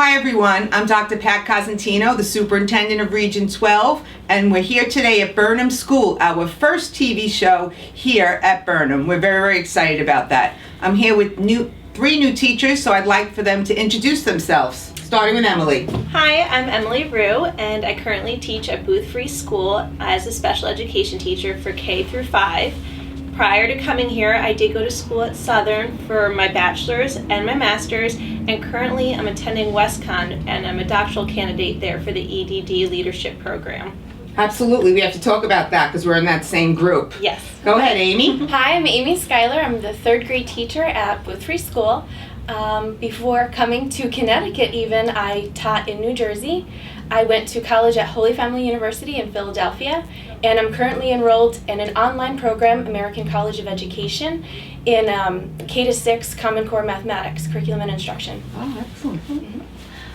Hi everyone, I'm Dr. Pat Cosentino, the Superintendent of Region 12, and we're here today at Burnham School, our first TV show here at Burnham. We're very, very excited about that. I'm here with three new teachers, so I'd like for them to introduce themselves, starting with Emily. Hi, I'm Emily Larew, and I currently teach at Booth Free School as a special education teacher for K through 5. Prior to coming here, I did go to school at Southern for my bachelor's and my master's, and currently I'm attending WestCon, and I'm a doctoral candidate there for the EDD leadership program. Absolutely, we have to talk about that because we're in that same group. Yes. Go ahead, Amy. Hi, I'm Amy Skylar. I'm the third grade teacher at Booth Free School. Before coming to Connecticut even, I taught in New Jersey. I went to college at Holy Family University in Philadelphia, and I'm currently enrolled in an online program, American College of Education, in K-6 Common Core Mathematics, Curriculum and Instruction. Oh, excellent. Mm-hmm.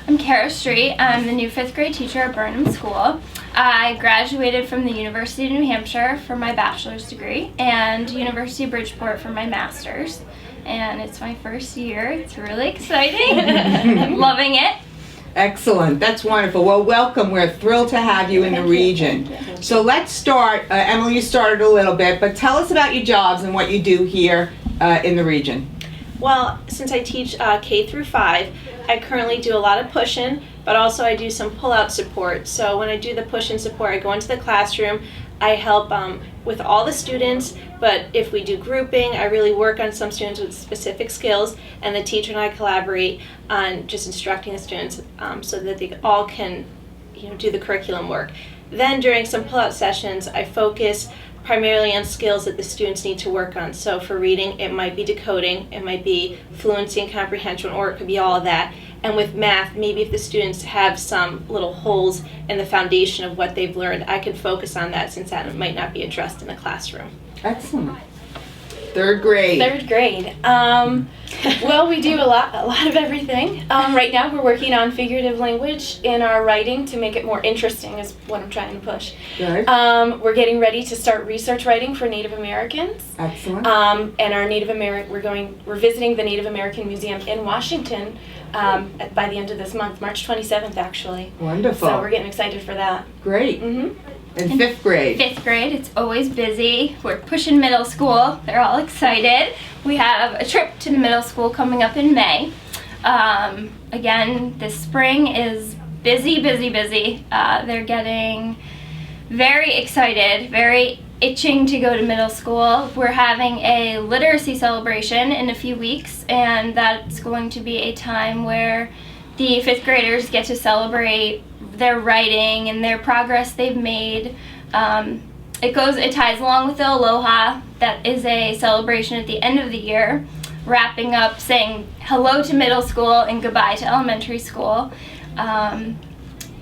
I'm Kara Street. I'm the new 5th grade teacher at Burnham School. I graduated from the University of New Hampshire for my bachelor's degree and University of Bridgeport for my master's. And it's my first year. It's really exciting. I'm loving it. Excellent. That's wonderful. Well, welcome. We're thrilled to have you in the region. So let's start. Emily, you started a little bit, but tell us about your jobs and what you do here in the region. Well, since I teach K through 5, I currently do a lot of push-in, but also I do some pull-out support. So when I do the push-in support, I go into the classroom, I help with all the students, but if we do grouping, I really work on some students with specific skills, and the teacher and I collaborate on just instructing the students so that they all can do the curriculum work. Then during some pull-out sessions, I focus primarily on skills that the students need to work on. So for reading, it might be decoding, it might be fluency and comprehension, or it could be all of that. And with math, maybe if the students have some little holes in the foundation of what they've learned, I can focus on that since that might not be addressed in the classroom. Excellent. Third grade. Third grade. Well, we do a lot of everything. Right now we're working on figurative language in our writing to make it more interesting is what I'm trying to push. Good. We're getting ready to start research writing for Native Americans. Excellent. And our we're visiting the Native American Museum in Washington by the end of this month, March 27th actually. Wonderful. So we're getting excited for that. Great. Mm-hmm. And 5th grade. 5th grade, it's always busy. We're pushing middle school. They're all excited. We have a trip to the middle school coming up in May. Again, this spring is busy. They're getting very excited, very itching to go to middle school. We're having a literacy celebration in a few weeks, and that's going to be a time where the 5th graders get to celebrate their writing and their progress they've made. It ties along with the Aloha. That is a celebration at the end of the year, wrapping up saying hello to middle school and goodbye to elementary school.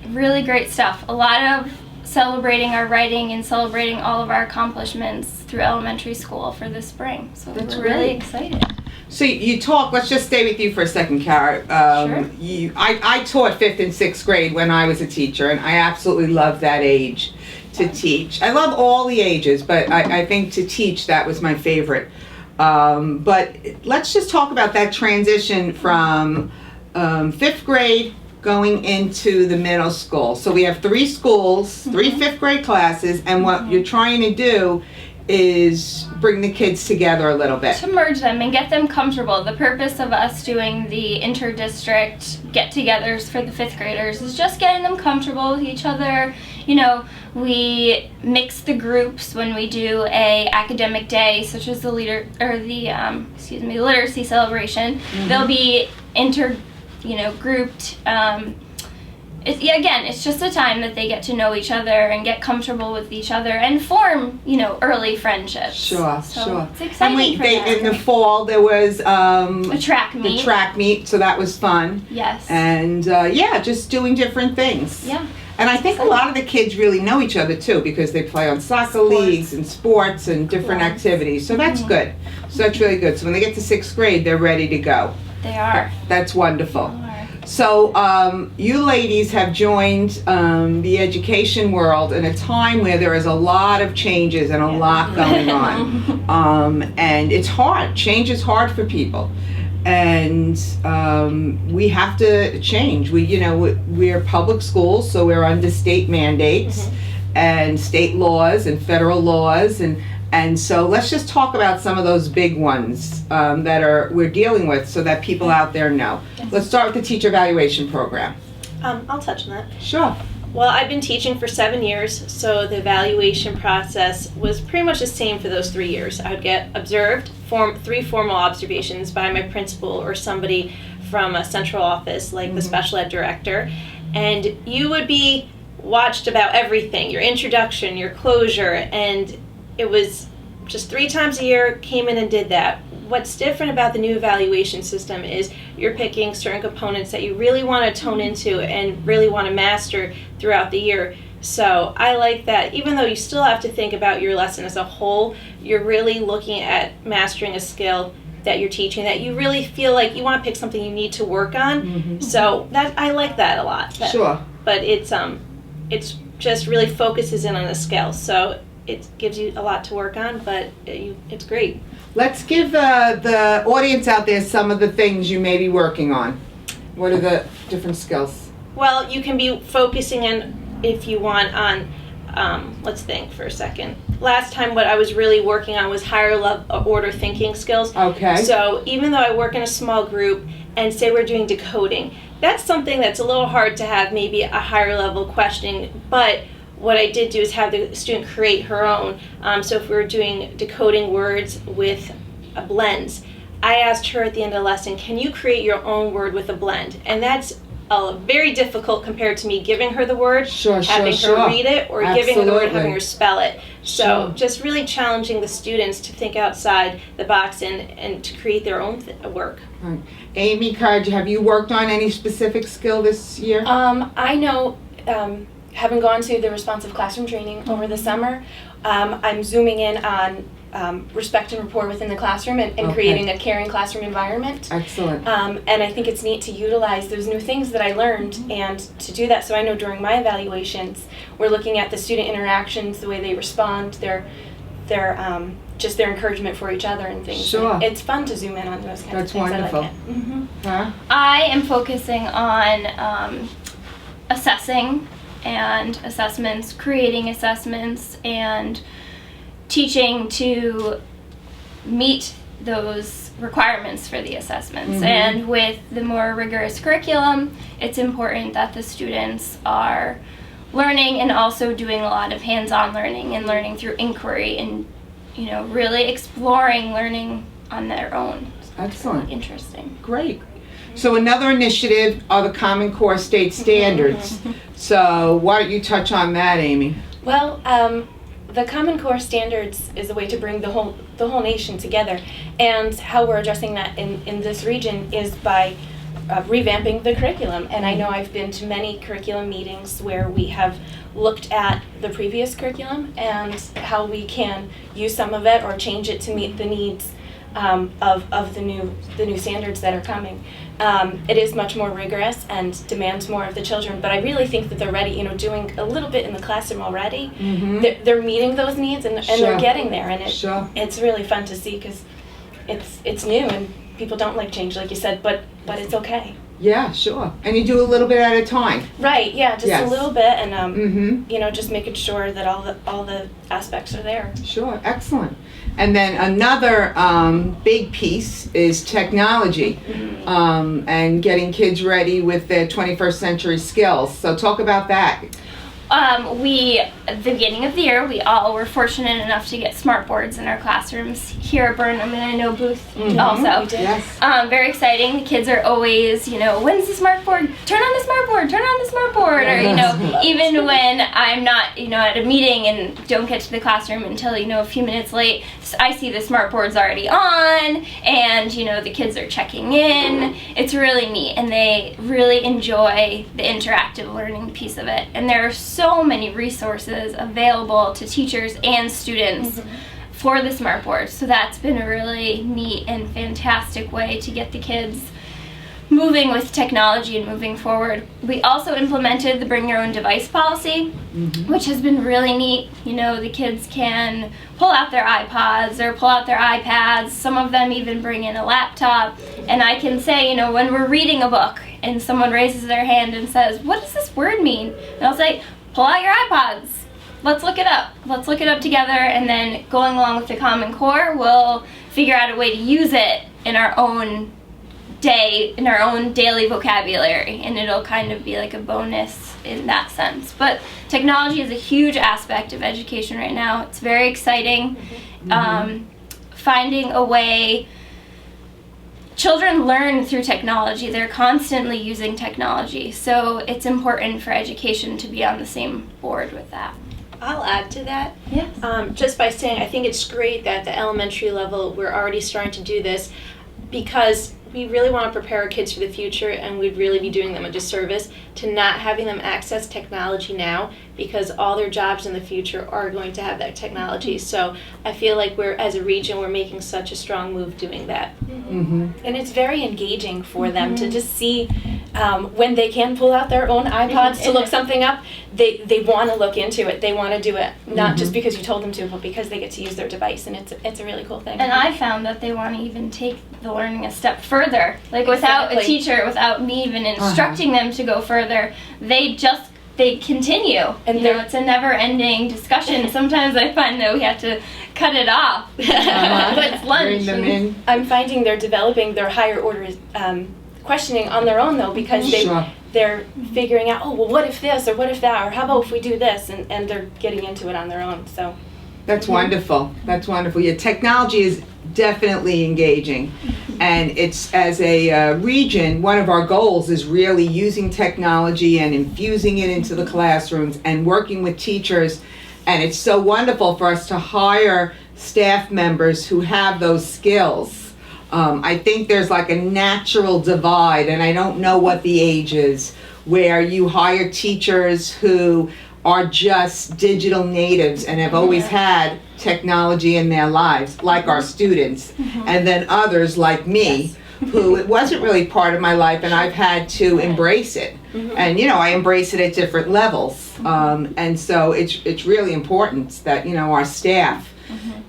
Really great stuff. A lot of celebrating our writing and celebrating all of our accomplishments through elementary school for this spring. So That's we're really great. excited. So you talk, let's just stay with you for a second, Kara. Sure. I taught 5th and 6th grade when I was a teacher, and I absolutely love that age to teach. I love all the ages, but I think to teach, that was my favorite. But let's just talk about that transition from 5th grade going into the middle school. So we have 3 schools, 3 5th grade classes, and what you're trying to do is bring the kids together a little bit. To merge them and get them comfortable. The purpose of us doing the inter-district get-togethers for the 5th graders is just getting them comfortable with each other. We mix the groups when we do a academic day, such as the literacy celebration. Mm-hmm. They'll be grouped. It's just a time that they get to know each other and get comfortable with each other and form, early friendships. Sure. It's exciting for them. In the fall there was A track meet. The track meet, so that was fun. Yes. And just doing different things. Yeah. And I think a lot of the kids really know each other too because they play on soccer leagues and sports and different activities. So that's good. So that's really good. So when they get to 6th grade, they're ready to go. They are. That's wonderful. So you ladies have joined the education world in a time where there is a lot of changes and a lot going on. And it's hard. Change is hard for people. and we have to change. We're public schools, so we're under state mandates and state laws and federal laws, and so let's just talk about some of those big ones that we're dealing with, so that people out there know. Let's start with the teacher evaluation program. I'll touch on that. Sure. Well, I've been teaching for 7 years, so the evaluation process was pretty much the same for those 3 years. I would get observed, 3 formal observations by my principal or somebody from a central office, like the special ed director, and you would be watched about everything, your introduction, your closure, and it was just 3 times a year, came in and did that. What's different about the new evaluation system is you're picking certain components that you really want to tone into and really want to master throughout the year. So I like that even though you still have to think about your lesson as a whole, you're really looking at mastering a skill that you're teaching that you really feel like you want to pick something you need to work on. So that I like that a lot. Sure. But it's just really focuses in on a skill. So it gives you a lot to work on, but it's great. Let's give the audience out there some of the things you may be working on. What are the different skills? Well, you can be focusing in, if you want, on, let's think for a second. Last time what I was really working on was higher level order thinking skills. Okay. So even though I work in a small group and say we're doing decoding, that's something that's a little hard to have maybe a higher level questioning, but what I did do is have the student create her own. So if we were doing decoding words with a blends, I asked her at the end of the lesson, can you create your own word with a blend? And that's very difficult compared to me giving her the word, having her read it, or giving her the word and having her spell it. So just really challenging the students to think outside the box and to create their own work. Right. Amy Card, have you worked on any specific skill this year? I know, having gone to the responsive classroom training over the summer, I'm zooming in on respect and rapport within the classroom and creating a caring classroom environment. Excellent. And I think it's neat to utilize those new things that I learned and to do that. So I know during my evaluations, we're looking at the student interactions, the way they respond, their just their encouragement for each other and things. Sure. And it's fun to zoom in on those kinds That's of things. wonderful. I like it. Huh? I am focusing on assessing and assessments, creating assessments, and teaching to meet those requirements for the assessments. And with the more rigorous curriculum, it's important that the students are learning and also doing a lot of hands-on learning and learning through inquiry and, really exploring learning on their own. Excellent. Really interesting. Great. So another initiative are the Common Core state standards. So why don't you touch on that, Amy? Well, the Common Core standards is a way to bring the whole nation together, and how we're addressing that in this region is by revamping the curriculum. And I know I've been to many curriculum meetings where we have looked at the previous curriculum and how we can use some of it or change it to meet the needs of the new standards that are coming. It is much more rigorous and demands more of the children, but I really think that they're ready, doing a little bit in the classroom already. They're meeting those needs and they're getting there, and it's really fun to see because it's new and people don't like change, like you said, but it's okay. Yeah, sure. And you do a little bit at a time. Right, yeah, just Yes. a little bit, and just making sure that all the aspects are there. Sure, excellent. And then another big piece is technology and getting kids ready with their 21st century skills. So talk about that. At the beginning of the year, we all were fortunate enough to get smart boards in our classrooms here at Burnham, and I know Booth also. We did. Yes. Very exciting. The kids are always, when's the smart board? Turn on the smart board, turn on the smart board. Or, even when I'm not, at a meeting and don't get to the classroom until, a few minutes late, I see the smart board's already on, and, the kids are checking in. It's really neat, and they really enjoy the interactive learning piece of it. And there are so many resources available to teachers and students for the smart board. So that's been a really neat and fantastic way to get the kids moving with technology and moving forward. We also implemented the bring your own device policy, which has been really neat. The kids can pull out their iPods or pull out their iPads. Some of them even bring in a laptop And I can say, when we're reading a book and someone raises their hand and says, what does this word mean? And I'll say, pull out your iPods. Let's look it up. Let's look it up together, and then going along with the Common Core, we'll figure out a way to use it in our own day, in our own daily vocabulary, and it'll kind of be like a bonus in that sense. But technology is a huge aspect of education right now. It's very exciting. Finding a way, children learn through technology. They're constantly using technology, so it's important for education to be on the same board with that. I'll add to that. Yes. Just by saying, I think it's great that at the elementary level we're already starting to do this, because we really want to prepare our kids for the future, and we'd really be doing them a disservice to not having them access technology now, because all their jobs in the future are going to have that technology. So I feel like we're, as a region, we're making such a strong move doing that. And it's very engaging for them to just see when they can pull out their own iPods to look something up. They want to look into it. They want to do it, not just because you told them to, but because they get to use their device, and it's a really cool thing. And I found that they want to even take the learning a step further. Like without a teacher, without me even instructing them to go further, they continue. And it's a never-ending discussion. Sometimes I find that we have to cut it off. But it's lunch. Bring them in. I'm finding they're developing their higher order questioning on their own, though, because they're figuring out, what if this, or what if that, or how about if we do this, and they're getting into it on their own. So That's wonderful. That's wonderful. Yeah, technology is definitely engaging. And it's, as a region, one of our goals is really using technology and infusing it into the classrooms and working with teachers. And it's so wonderful for us to hire staff members who have those skills. I think there's like a natural divide, and I don't know what the age is, where you hire teachers who are just digital natives and have always had technology in their lives, like our students, and then others like me, who it wasn't really part of my life, and I've had to embrace it. And I embrace it at different levels. And so it's really important that our staff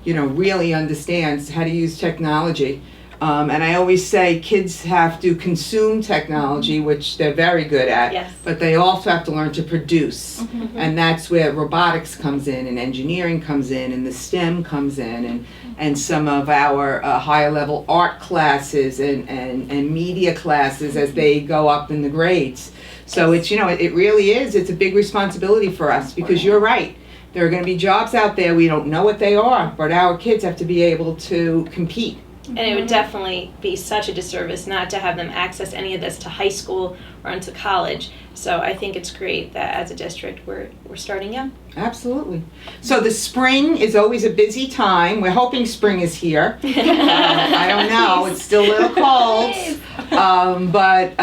really understands how to use technology. And I always say kids have to consume technology, which they're very good at, but they also have to learn to produce. And that's where robotics comes in, and engineering comes in, and the STEM comes in, and some of our higher level art classes and media classes as they go up in the grades. So it's, it really is, it's a big responsibility for us, because you're right. There are going to be jobs out there, we don't know what they are, but our kids have to be able to compete. And it would definitely be such a disservice not to have them access any of this to high school or into college. So I think it's great that as a district we're starting young. Absolutely. So the spring is always a busy time. We're hoping spring is here. I don't know. It's still a little cold. But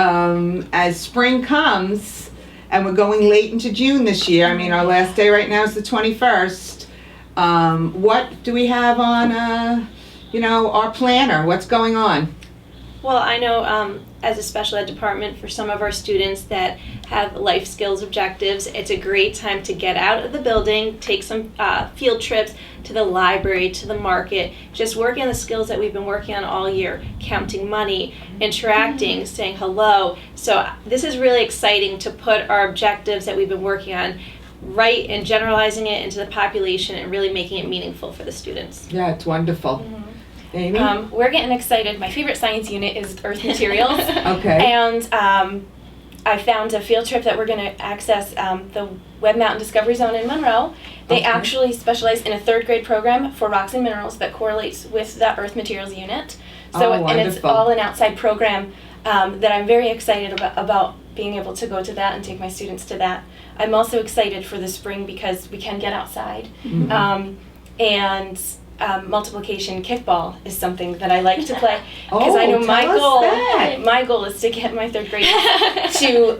as spring comes, and we're going late into June this year, our last day right now is the 21st. What do we have on our planner? What's going on? Well, I know as a special ed department, for some of our students that have life skills objectives, it's a great time to get out of the building, take some field trips to the library, to the market, just working on the skills that we've been working on all year, counting money, interacting, saying hello. So this is really exciting to put our objectives that we've been working on right and generalizing it into the population and really making it meaningful for the students. Yeah, it's wonderful. Amy? We're getting excited. My favorite science unit is Earth Materials. Okay. And I found a field trip that we're going to access the Web Mountain Discovery Zone in Monroe. They actually specialize in a 3rd grade program for rocks and minerals that correlates with the Earth Materials unit. So, and it's all an outside program that I'm very excited about being able to go to that and take my students to that. I'm also excited for the spring because we can get outside. And multiplication kickball is something that I like to play, because I know my goal is to get my 3rd graders to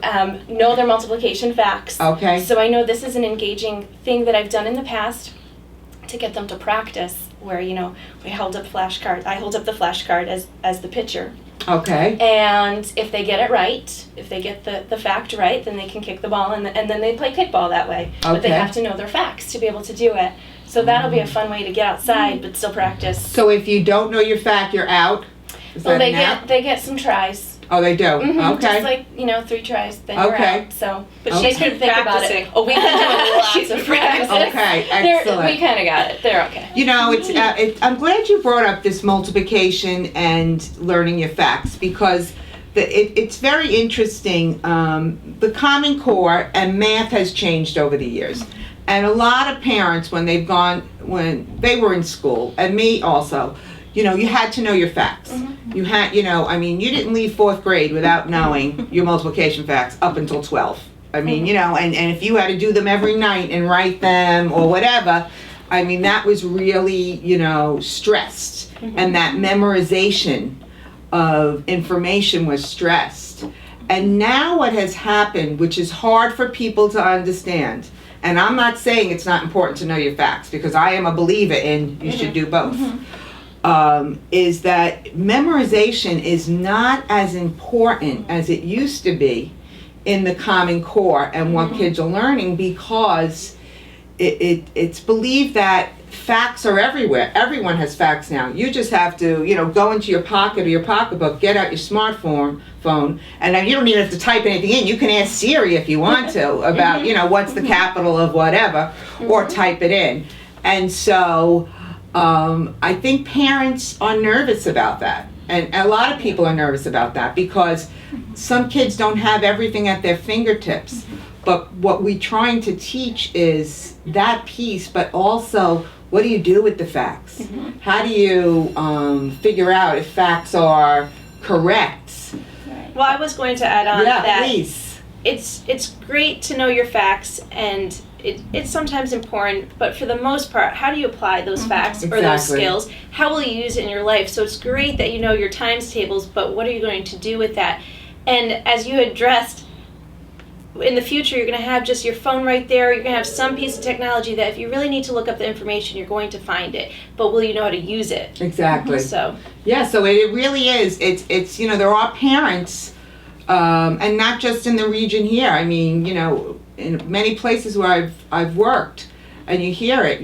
know their multiplication facts. Okay. So I know this is an engaging thing that I've done in the past to get them to practice, where we hold up flashcard. I hold up the flashcard as the pitcher. Okay. And if they get it right, if they get the fact right, then they can kick the ball, and then they play kickball that way. But they have to know their facts to be able to do it. So that'll be a fun way to get outside but still practice. So if you don't know your fact, you're out? Is Well, that an app? they get some tries. Oh, they do? Mhm, Okay. Just like, 3 tries, then you're Okay. out. So, But Okay. she's they been can think about practicing. it. Oh, we've been doing lots She's of been practicing. practice. Okay, We excellent. kind of got it. They're okay. You know, I'm glad you brought up this multiplication and learning your facts, because it's very interesting. The Common Core and math has changed over the years. And a lot of parents, when they were in school, and me also, you had to know your facts. You had, you didn't leave 4th grade without knowing your multiplication facts up until 12. And if you had to do them every night and write them or whatever, that was really, stressed. And that memorization of information was stressed. And now what has happened, which is hard for people to understand, and I'm not saying it's not important to know your facts, because I am a believer in you should do both, is that memorization is not as important as it used to be in the Common Core and what kids are learning, because it's believed that facts are everywhere. Everyone has facts now. You just have to, go into your pocket or your pocketbook, get out your smartphone, and then you don't even have to type anything in. You can ask Siri if you want to about, what's the capital of whatever, or type it in. And so I think parents are nervous about that. And a lot of people are nervous about that, because some kids don't have everything at their fingertips. But what we're trying to teach is that piece, but also, what do you do with the facts? How do you figure out if facts are correct? Well, I was going to add on that Please. it's great to know your facts, and it's sometimes important, but for the most part, how do you apply those facts or those Exactly. skills? How will you use it in your life? So it's great that you know your times tables, but what are you going to do with that? And as you addressed, in the future, you're going to have just your phone right there. You're going to have some piece of technology that if you really need to look up the information, you're going to find it. But will you know how to use it? Exactly. So So it really is. It's there are parents, and not just in the region here. In many places where I've worked, and you hear it.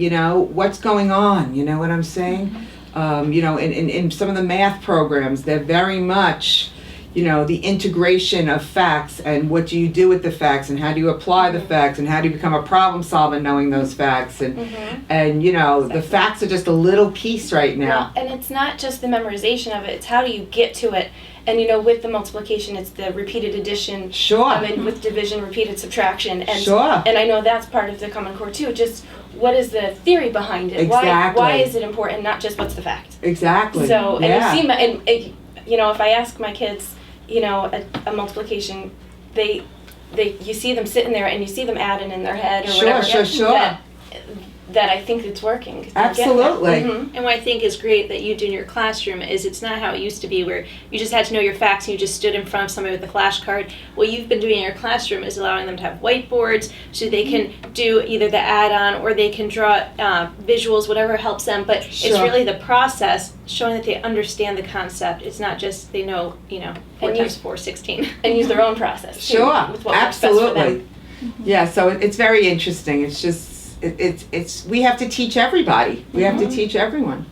What's going on. You know what I'm saying? In some of the math programs, they're very much, the integration of facts, and what do you do with the facts, and how do you apply the facts, and how do you become a problem solver knowing those facts, and the facts are just a little piece right now. And it's not just the memorization of it, it's how do you get to it. And with the multiplication, it's the repeated addition. Sure. And with division, repeated subtraction. And, Sure. And I know that's part of the Common Core too. Just what is the theory behind it? Exactly. Why is it important? Not just what's the fact. Exactly. So, and yeah. you see, if I ask my kids, a multiplication, you see them sitting there and you see them adding in their head or Sure, whatever. sure. That I think it's working. Absolutely. Mm-hmm. And what I think is great that you do in your classroom is it's not how it used to be, where you just had to know your facts and you just stood in front of somebody with a flashcard. What you've been doing in your classroom is allowing them to have whiteboards so they can do either the add-on or they can draw visuals, whatever helps them. But it's Sure. really the process, showing that they understand the concept. It's not just they know, 4 And times 4, 16. And use their own process. Too, Sure. with what works best for them. Absolutely. Yeah. So it's very interesting. It's just it's we have to teach everybody. We have to teach everyone.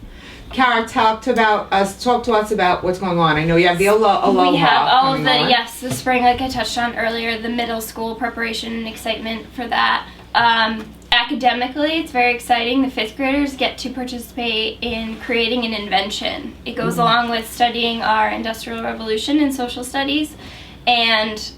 Kara, talk to us about what's going on. I know you have the Aloha. We have all of coming the, on. yes, the spring, like I touched on earlier, the middle school preparation and excitement for that. Academically, it's very exciting. The 5th graders get to participate in creating an invention. It goes along with studying our Industrial Revolution and social studies, and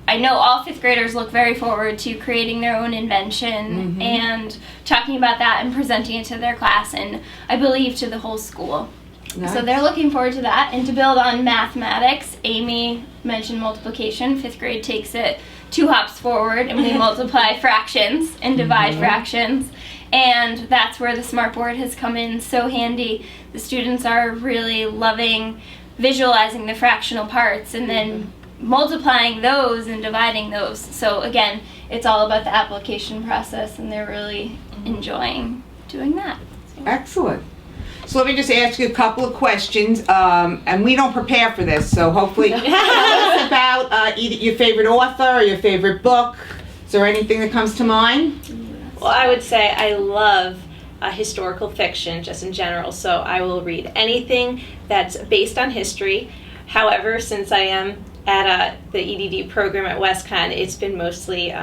I know all 5th graders look very forward to creating their own invention and talking about that and presenting it to their class, and I believe to the whole school. Nice. So they're looking forward to that. And to build on mathematics, Amy mentioned multiplication. 5th grade takes it 2 hops forward, and we multiply fractions and divide fractions. And that's where the Smartboard has come in so handy. The students are really loving visualizing the fractional parts and then multiplying those and dividing those. So again, it's all about the application process, and they're really enjoying doing that. Excellent. So let me just ask you a couple of questions, and we don't prepare for this, so hopefully tell us about either your favorite author or your favorite book. Is there anything that comes to mind? Well, I would say I love historical fiction just in general. So I will read anything that's based on history. However, since I am at the EDD program at WestCon, it's been mostly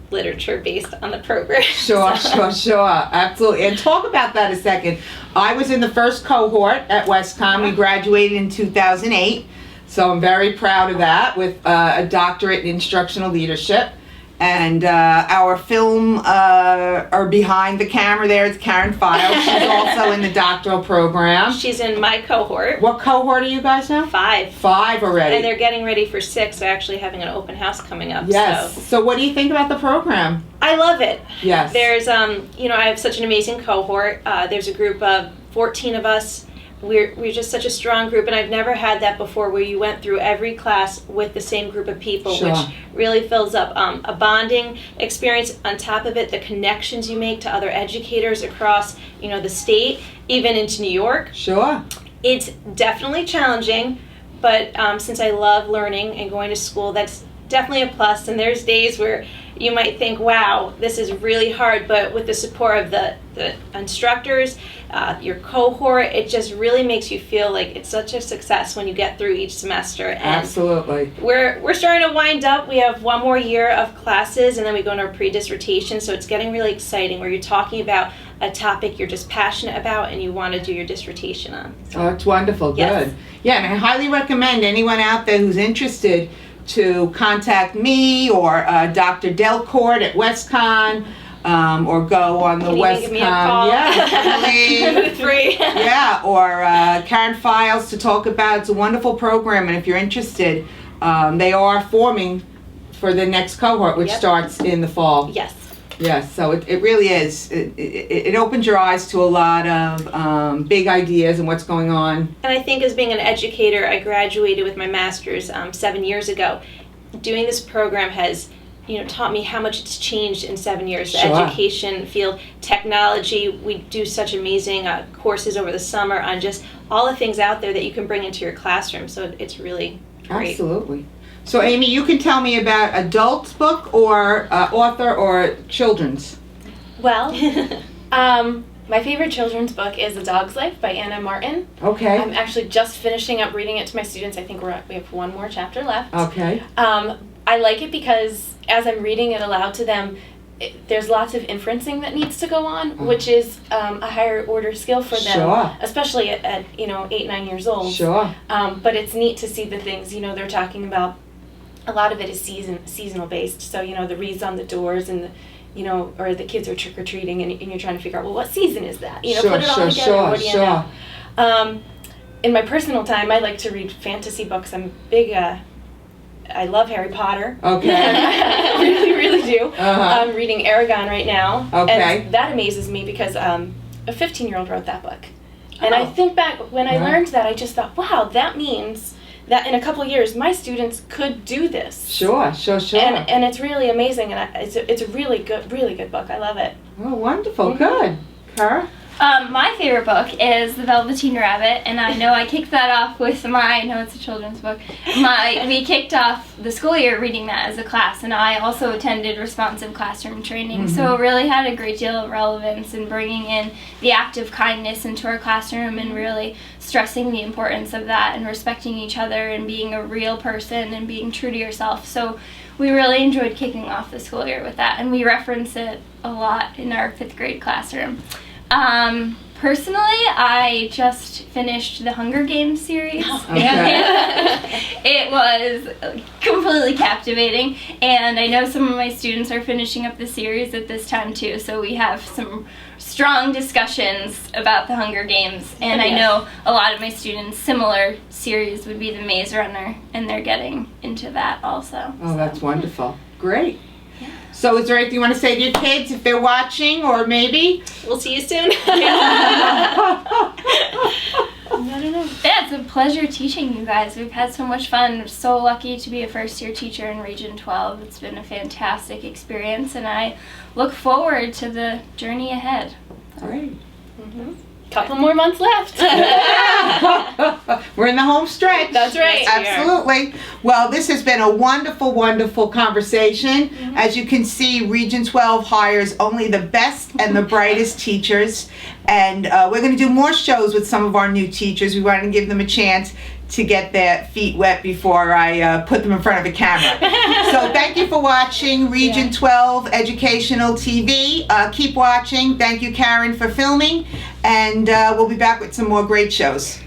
literature based on the program. Sure. Absolutely. And talk about that a second. I was in the first cohort at WestCon. We graduated in 2008. So I'm very proud of that, with a doctorate in instructional leadership. And our film, or behind the camera there, is Karen Files. She's also in the doctoral program. She's in my cohort. What cohort are you guys now? 5. 5 already. And they're getting ready for 6. They're actually having an open house coming up. Yes. So what do you think about the program? I love it. Yes. There's, I have such an amazing cohort. There's a group of 14 of us. We're just such a strong group, and I've never had that before, where you went through every class with the same group of people, Sure. which really fills up a bonding experience. On top of it, the connections you make to other educators across, the state, even into New York. Sure. It's definitely challenging, but since I love learning and going to school, that's definitely a plus. And there's days where you might think, wow, this is really hard, but with the support of the instructors, your cohort, it just really makes you feel like it's such a success when you get through each semester. And Absolutely. we're starting to wind up. We have one more year of classes, and then we go into our pre-dissertation, so it's getting really exciting, where you're talking about a topic you're just passionate about and you want to do your dissertation on. Oh, it's wonderful. Yes. Good. Yeah, and I highly recommend anyone out there who's interested to contact me or Dr. Delcourt at WestCon, or go on the Can you WestCon. give me a call? Yeah, definitely. Free. Yeah, or Karen Files to talk about. It's a wonderful program, and if you're interested, they are forming for the next cohort, which Yep. starts in the fall. Yes. Yes, so it really is. It opens your eyes to a lot of big ideas and what's going on. And I think, as being an educator, I graduated with my master's 7 years ago. Doing this program has, taught me how much it's changed in 7 years. The Sure. education field, technology, we do such amazing courses over the summer on just all the things out there that you can bring into your classroom. So it's really great. Absolutely. So Amy, you can tell me about adult book or author or children's. Well, my favorite children's book is A Dog's Life by Anna Martin. Okay. I'm actually just finishing up reading it to my students. I think we have one more chapter left. Okay. I like it because as I'm reading it aloud to them, there's lots of inferencing that needs to go on, which is a higher order skill for them, Sure. especially at 8-9 years old. Sure. But it's neat to see the things they're talking about. A lot of it is seasonal based. So the wreaths on the doors and or the kids are trick or treating, and you're trying to figure out, well, what season is that? Sure, put it all sure, together. sure, What do you sure. know? In my personal time, I like to read fantasy books. I'm big. I love Harry Potter. Okay. I really, really do. Uh-huh. I'm reading Aragon right now. Okay. And that amazes me because a 15-year-old wrote that book. And I Oh. think back when I Right. learned that, I just thought, wow, that means that in a couple of years, my students could do this. Sure. And it's really amazing, and it's a really good book. I love it. Oh, wonderful. Mhm. Good. Kara? My favorite book is The Velveteen Rabbit, and I know I kicked that off with I know it's a children's book. We kicked off the school year reading that as a class, and I also attended responsive classroom training, so it really had a great deal of relevance in bringing in the act of kindness into our classroom and really stressing the importance of that and respecting each other and being a real person and being true to yourself. So we really enjoyed kicking off the school year with that, and we reference it a lot in our 5th grade classroom. Personally, I just finished the Hunger Games series. Okay. It was completely captivating, and I know some of my students are finishing up the series at this time too, so we have some strong discussions about the Hunger Games, and I know a lot of my students' similar series would be the Maze Runner, and they're getting into that also. Oh, that's wonderful. Great. So is there anything you want to say to your kids if they're watching, or maybe? We'll see you soon. I don't know. Yeah, it's a pleasure teaching you guys. We've had so much fun. I'm so lucky to be a first-year teacher in Region 12. It's been a fantastic experience, and I look forward to the journey ahead. Great. Couple more months left. We're in the home stretch. That's right. Yes, we are. Absolutely. Well, this has been a wonderful, wonderful conversation. As you can see, Region 12 hires only the best and the brightest teachers. And we're going to do more shows with some of our new teachers. We want to give them a chance to get their feet wet before I put them in front of a camera. So thank you for watching Region 12 Educational TV. Keep watching. Thank you, Karen, for filming. And we'll be back with some more great shows.